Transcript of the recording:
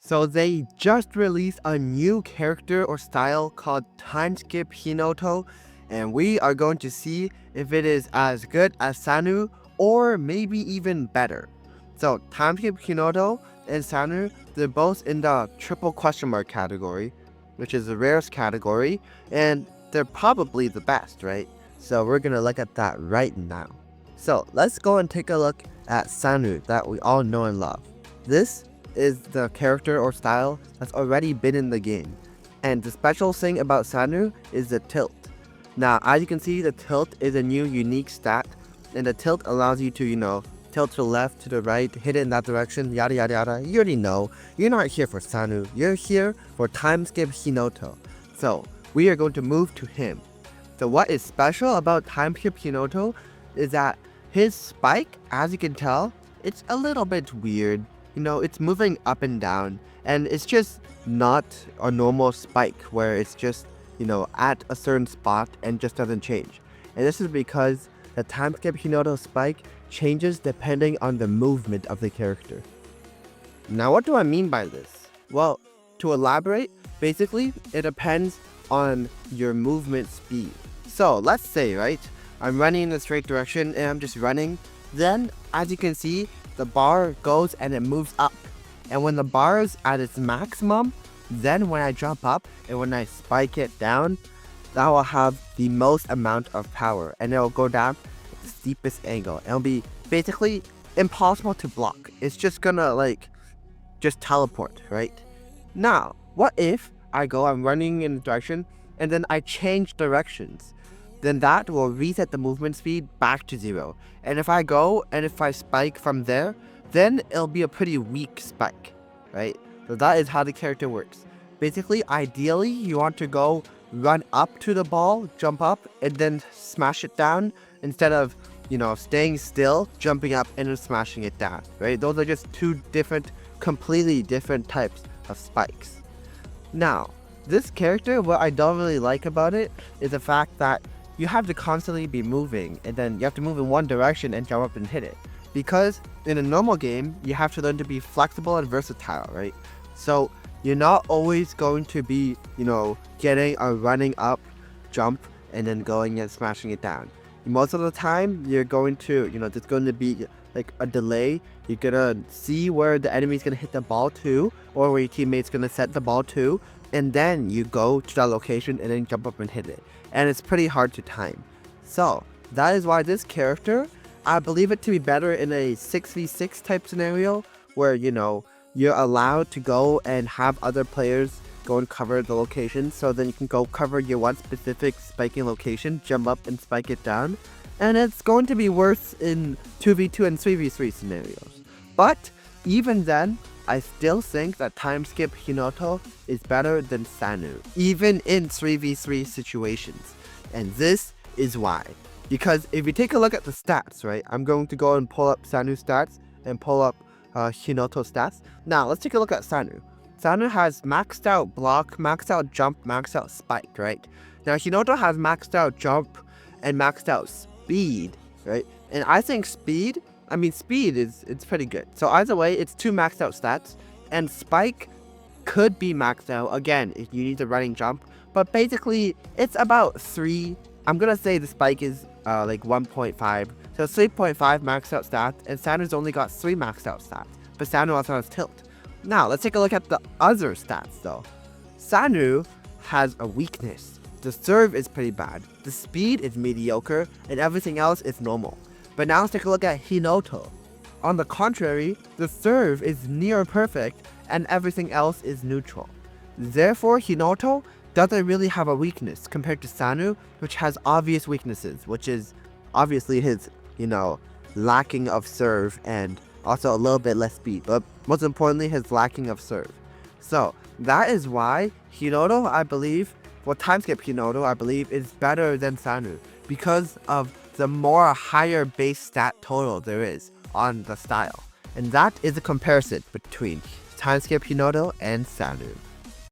So they just released a new character or style called Timeskip Hinoto, and we are going to see if it is as good as Sanu or maybe even better. So Timeskip Hinoto and Sanu, they're both in the triple question mark category, which is the rarest category, and they're probably the best, right? So we're gonna look at that right now. So let's go and take a look at Sanu that we all know and love. This is the character or style that's already been in the game. And the special thing about Sanu is the tilt. Now, as you can see, the tilt is a new unique stat, and the tilt allows you to, tilt to the left, to the right, hit it in that direction, yada yada yada. You already know. You're not here for Sanu, you're here for Timeskip Hinoto. So, we are going to move to him. So what is special about Timeskip Hinoto is that his spike, as you can tell, it's a little bit weird. It's moving up and down, and it's just not a normal spike where it's just, at a certain spot and just doesn't change. And this is because the Timeskip Hinoto spike changes depending on the movement of the character. Now, what do I mean by this? Well, to elaborate, basically, it depends on your movement speed. So, let's say, right, I'm running in a straight direction and I'm just running. Then, as you can see, the bar goes and it moves up. And when the bar is at its maximum, then when I jump up and when I spike it down, that will have the most amount of power. And it will go down at the steepest angle. It'll be basically impossible to block. It's just gonna just teleport, right? Now, what if I'm running in a direction and then I change directions? Then that will reset the movement speed back to 0. And if I go and if I spike from there, then it'll be a pretty weak spike, right? So that is how the character works. Basically, ideally, you want to go run up to the ball, jump up, and then smash it down instead of, staying still, jumping up, and then smashing it down, right? Those are just two completely different types of spikes. Now, this character, what I don't really like about it is the fact that you have to constantly be moving, and then you have to move in one direction and jump up and hit it. Because in a normal game, you have to learn to be flexible and versatile, right? So you're not always going to be, getting a running up jump and then going and smashing it down. Most of the time, you're going to, there's going to be like a delay. You're gonna see where the enemy's gonna hit the ball to, or where your teammate's gonna set the ball to, and then you go to that location and then jump up and hit it. And it's pretty hard to time. So that is why this character, I believe it to be better in a 6v6 type scenario where, you're allowed to go and have other players go and cover the location, so then you can go cover your one specific spiking location, jump up and spike it down. And it's going to be worse in 2v2 and 3v3 scenarios. But even then, I still think that Timeskip Hinoto is better than Sanu, even in 3v3 situations. And this is why. Because if you take a look at the stats, right, I'm going to go and pull up Sanu stats and pull up Hinoto stats. Now, let's take a look at Sanu. Sanu has maxed out block, maxed out jump, maxed out spike, right? Now, Hinoto has maxed out jump and maxed out speed, right? And I think speed it's pretty good. So either way, it's 2 maxed out stats, and spike could be maxed out again if you need the running jump, but basically it's about 3. I'm gonna say the spike is 1.5, so 3.5 maxed out stats, and Sanu's only got 3 maxed out stats, but Sanu also has tilt. Now let's take a look at the other stats though. Sanu has a weakness. The serve is pretty bad, the speed is mediocre, and everything else is normal. But now let's take a look at Hinoto. On the contrary, the serve is near perfect and everything else is neutral. Therefore, Hinoto doesn't really have a weakness compared to Sanu, which has obvious weaknesses, which is obviously his, lacking of serve and also a little bit less speed, but most importantly, his lacking of serve. So that is why Hinoto, I believe, Timeskip Hinoto, I believe, is better than Sanu because of the more higher base stat total there is on the style. And that is a comparison between Timeskip Hinoto and Sanu.